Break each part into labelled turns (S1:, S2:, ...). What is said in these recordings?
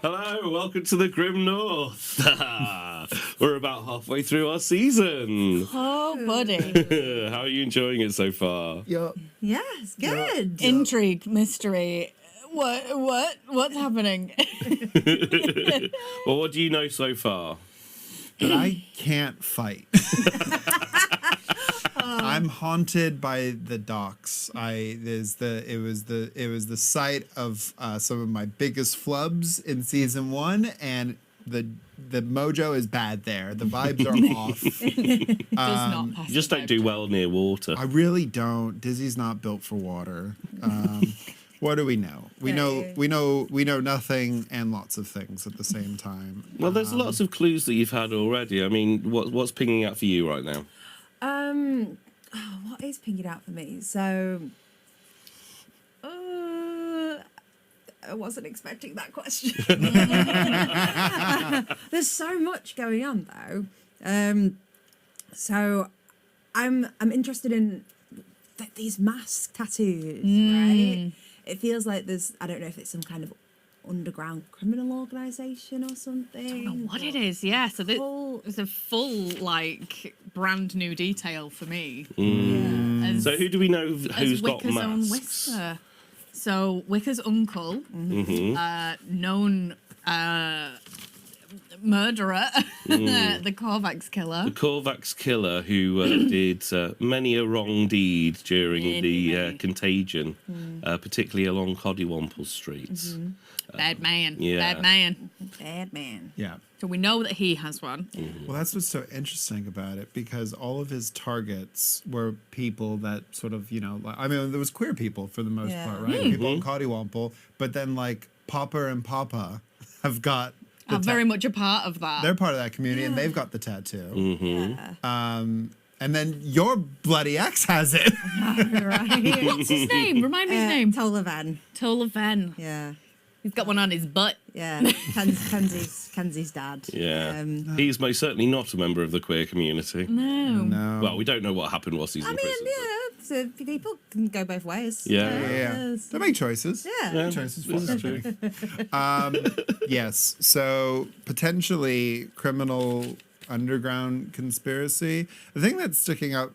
S1: Hello, welcome to the Grim North. We're about halfway through our season.
S2: Oh, buddy.
S1: How are you enjoying it so far?
S3: Yeah.
S2: Yeah, it's good.
S3: Intrigue, mystery. What's happening?
S1: Well, what do you know so far?
S4: But I can't fight. I'm haunted by the docks. It was the site of some of my biggest flubs in season 1, and the mojo is bad there. The vibes are off.
S3: Does not pass
S1: You just
S3: the
S1: don't
S3: vibe
S1: do
S3: check.
S1: well near water.
S4: I really don't. Dizzy's not built for water. What do we know? We know nothing and lots of things at the same time.
S1: Well, there's lots of clues that you've had already. I mean, what's pinging out for you right now?
S2: What is pinging out for me? So, I wasn't expecting that question. There's so much going on, though. So, I'm interested in these mask tattoos, right? It feels like I don't know if it's some kind of underground criminal organisation or something.
S3: I don't know what it is. Yeah, so it's a full brand new detail for me. As,
S1: So who do we know who's got
S3: Wicca's own
S1: masks?
S3: Whisker. So Wicca's uncle, known murderer, the Korvax killer.
S1: The Korvax killer who did many a wrong deed during the contagion, particularly along Coddywomple Street.
S3: Bad man.
S1: yeah.
S3: Bad man.
S2: Bad man.
S4: Yeah.
S3: So we know that he has one.
S4: Well, that's what's so interesting about it, because all of his targets were people that sort of, there was queer people for the most part, right? People in Coddywomple, but then Popper and Papa have got
S3: I'm very much a part of that.
S4: they're part of that community, and they've got the tattoo. And then your bloody ex has it.
S2: Right.
S3: What's his name? Remind me his name.
S2: Tolavan.
S3: Tolaven.
S2: Yeah.
S3: He's got one on his butt.
S2: Yeah. Kenzie's dad.
S1: Yeah. He's most certainly not a member of the queer community.
S3: No.
S4: No.
S1: Well, we don't know what happened whilst he's in prison.
S2: So people can go both ways.
S1: Yeah.
S4: They make choices.
S2: Yeah.
S4: Choices for
S1: This is
S4: them.
S1: true.
S4: Yes. So potentially criminal underground conspiracy. The thing that's sticking out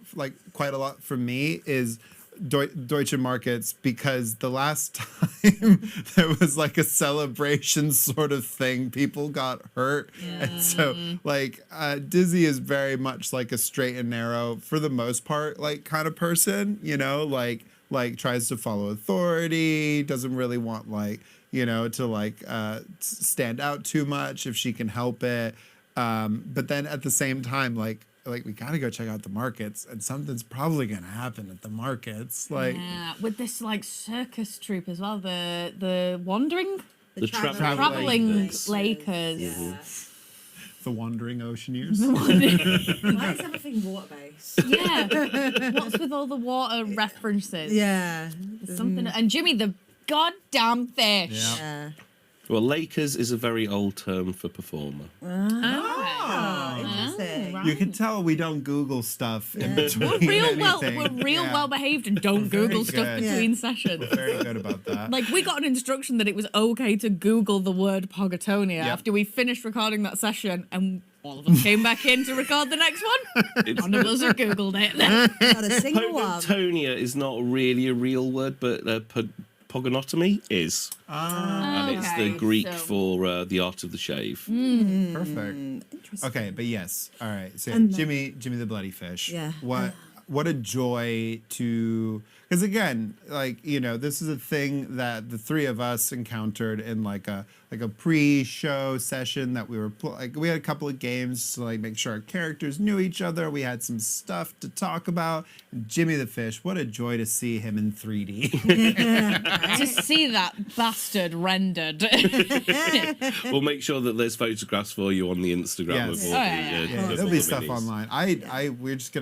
S4: quite a lot for me is Deutsche Markets, because the last time there was a celebration sort of thing, people got hurt. And so Dizzy is very much a straight and narrow, for the most part, kind of person, tries to follow authority, doesn't really want to stand out too much if she can help it. But then at the same time, we gotta go check out the markets, and something's probably gonna happen at the markets.
S3: Yeah, with this circus troupe as well, the wandering,
S1: The
S3: traveling Lakers.
S4: The wandering oceaneers.
S2: Why is everything water-based?
S3: Yeah, what's with all the water references?
S2: Yeah.
S3: Something, and Jimmy the goddamn fish.
S2: Yeah.
S1: Well, Lakers is a very old term for performer.
S2: Oh, interesting.
S3: Right.
S4: You can tell we don't Google stuff in between.
S3: We're real well behaved and don't Google stuff
S4: good.
S3: between sessions.
S4: Very good about that.
S3: We got an instruction that it was okay to Google the word Pogatonia after we finished recording that session, and all of us came back in to record the next one. None of us have Googled it.
S2: Not a single one.
S1: Pogatonia is not really a real word, but pogonotomy is. And it's the Greek for the art of the shave.
S4: Perfect.
S2: Interesting.
S4: Okay, but yes. All right. So
S2: And
S4: Jimmy the Bloody Fish.
S2: Yeah.
S4: What a joy to, because again, this is a thing that the three of us encountered in a pre-show session that we were we had a couple of games to make sure our characters knew each other. We had some stuff to talk about. And Jimmy the Fish, what a joy to see him in 3D.
S3: To see that bastard rendered.
S1: We'll make sure that there's photographs for you on the Instagram
S4: Yes.
S1: of all the
S4: There'll be stuff
S1: minis.
S4: online.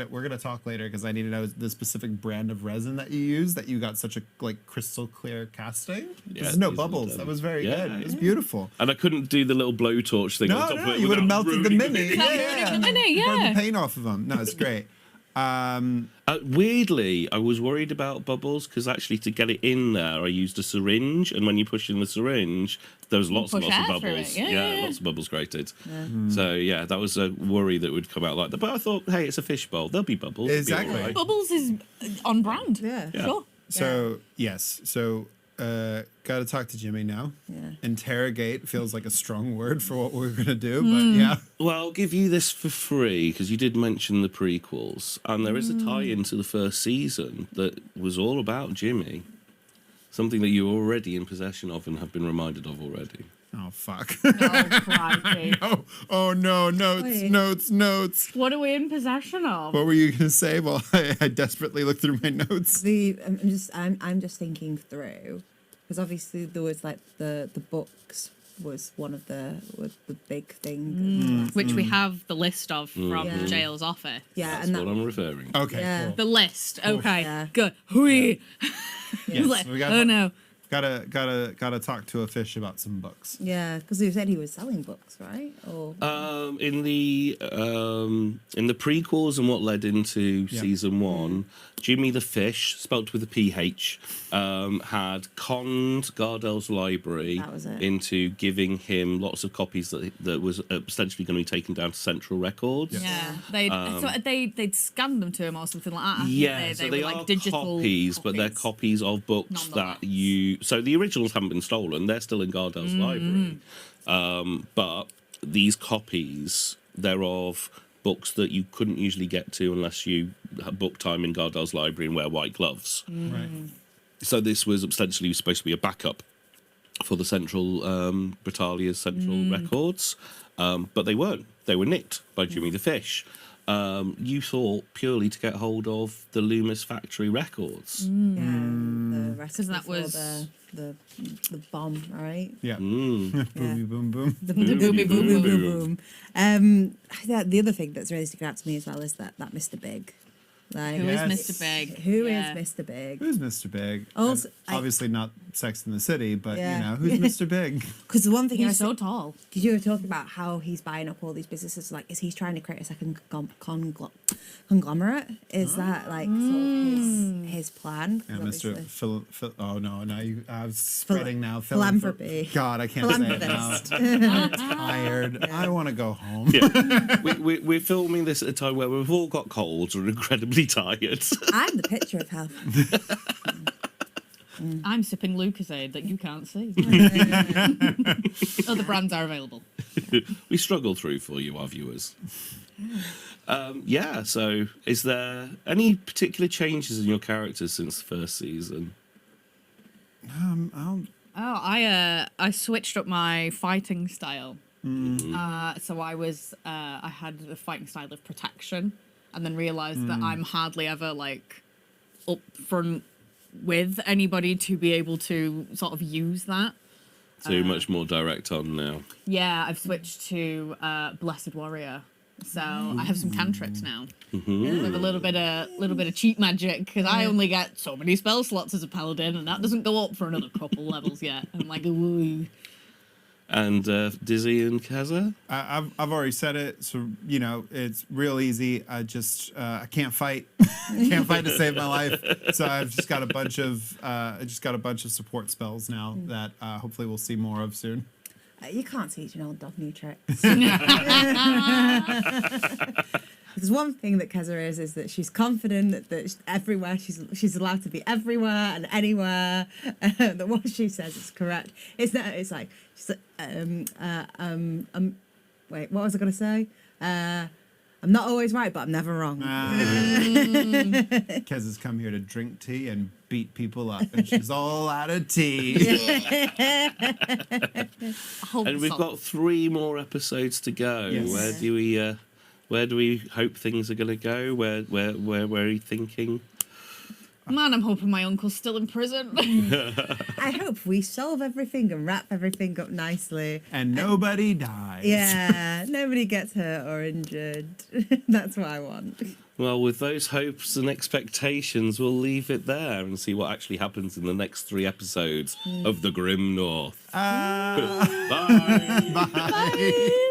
S4: We're gonna talk later, because I need to know the specific brand of resin that you use, that you got such a crystal clear casting.
S1: Yeah,
S4: There's no
S1: these
S4: bubbles.
S1: are
S4: That was very
S1: yeah,
S4: good. It was beautiful.
S1: And I couldn't do the little blowtorch thing on top of it.
S4: You would have
S1: without
S4: melted the
S1: ruining
S4: mini.
S3: The mini,
S4: Burn
S3: yeah.
S4: the paint off of them. No, it's great.
S1: Weirdly, I was worried about bubbles because actually to get it in there, I used a syringe, and when you push in the syringe, there was lots and
S3: push
S1: lots of
S3: air through
S1: bubbles.
S3: it, yeah.
S1: Lots of bubbles created. So yeah, that was a worry that would come out like that. But I thought, hey, it's a fishbowl. There'll be bubbles. It'll be
S4: Exactly.
S1: all right.
S3: Bubbles is on brand.
S2: Yeah.
S3: Sure.
S4: So yes, so gotta talk to Jimmy now.
S2: Yeah.
S4: Interrogate feels like a strong word for what we're gonna do, but yeah.
S1: Well, I'll give you this for free because you did mention the prequels, and there is a tie-in to the first season that was all about Jimmy. Something that you're already in possession of and have been reminded of already.
S4: Oh fuck.
S3: Oh, crikey.
S4: Oh no, notes,
S2: Wait.
S4: notes.
S3: What are we in possession of?
S4: What were you gonna say? Well, I desperately looked through my notes.
S2: I'm just thinking through, because obviously there was like the books was one of the big thing.
S3: Which we have the list of from
S2: Yeah.
S3: Jail's office.
S2: Yeah,
S1: That's
S2: and
S1: what
S2: that,
S1: I'm referring to.
S4: Okay,
S2: Yeah.
S4: cool.
S3: The list. Okay.
S2: Yeah.
S3: Good. Hui.
S4: Yes,
S3: Like,
S4: we
S3: oh no.
S4: gotta talk to a fish about some books.
S2: yeah, because he said he was selling books, right? Or
S1: In the prequels and what led into season one, Jimmy the Fish, spelt with a PH, had conned Gardel's library
S2: That was it.
S1: into giving him lots of copies that was essentially going to be taken down to Central Records.
S3: Yeah. They'd scanned them to him or something like that.
S1: Yeah,
S3: They
S1: so they
S3: were
S1: are
S3: like digital
S1: copies, but they're copies of books
S3: Nonetheless.
S1: that you. So the originals haven't been stolen; they're still in Gardel's library. But these copies, they're of books that you couldn't usually get to unless you had book time in Gardel's library and wear white gloves.
S4: Right.
S1: So this was ostensibly supposed to be a backup for the Central Britannia's Central Records, but they weren't. They were nicked by Jimmy the Fish. You thought purely to get hold of the Loomis Factory records.
S2: the rest
S3: 'Cause
S2: of
S3: that was-
S2: the bomb, right?
S4: Yeah.
S2: Yeah.
S4: Boomy boom boom.
S2: The
S3: boomy boom
S2: boom
S3: boom.
S2: boom. The other thing that's really sticking out to me as well is that Mr. Big. Like,
S3: Who is
S4: Yes.
S3: Mr. Big?
S2: Who is
S3: Yeah.
S2: Mr. Big?
S4: Who's Mr. Big?
S2: Also,
S4: And obviously not Sex in the City, but
S2: Yeah.
S4: you know, who's Mr. Big?
S2: Because the one thing I
S3: He's
S2: was
S3: so tall.
S2: because you were talking about how he's buying up all these businesses, like, is he trying to create a second conglomerate? Is that like sort of his plan? 'Cause
S4: Yeah,
S2: obviously-
S4: Mr. oh no, now I was spreading now.
S2: Philanthropy.
S4: God, I can't say it now.
S2: Philanthropist.
S4: I'm tired. I want to go home.
S1: Yeah. we're filming this at a time where we've all got colds and are incredibly tired.
S2: I'm the picture of health.
S3: I'm sipping Lucozade that you can't see. Other brands are available.
S1: We struggle through for you, our viewers. So is there any particular changes in your characters since the first season?
S3: Oh, I switched up my fighting style. So I had the fighting style of protection, and then realized that I'm hardly ever like up front with anybody to be able to sort of use that.
S1: So much more direct on now.
S3: Yeah, I've switched to Blessed Warrior. So I have some cantrips now with a little bit of cheat magic, because I only get so many spell slots as a paladin, and that doesn't go up for another couple levels yet. I'm like, ooh.
S1: And Dizzy and Kaza?
S4: I've already said it, so you know it's real easy. I just I can't fight, can't fight to save my life. So I've just got a bunch of support spells now that hopefully we'll see more of soon.
S2: You can't teach an old dog new tricks. There's one thing that Keza is that she's confident that everywhere she's allowed to be everywhere and anywhere. That what she says is correct. It's not. It's like she's like wait, what was I gonna say? I'm not always right, but I'm never wrong.
S4: Kez has come here to drink tea and beat people up, and she's all out of tea.
S1: And we've got 3 more episodes to go.
S4: Yes.
S1: Where do we hope things are going to go? Where are you thinking?
S3: Man, I'm hoping my uncle's still in prison.
S2: I hope we solve everything and wrap everything up nicely.
S4: And nobody dies.
S2: Yeah, nobody gets hurt or injured. That's what I want.
S1: Well, with those hopes and expectations, we'll leave it there and see what actually happens in the next 3 episodes of The Grim North.
S4: Bye.
S1: Bye.
S4: Bye.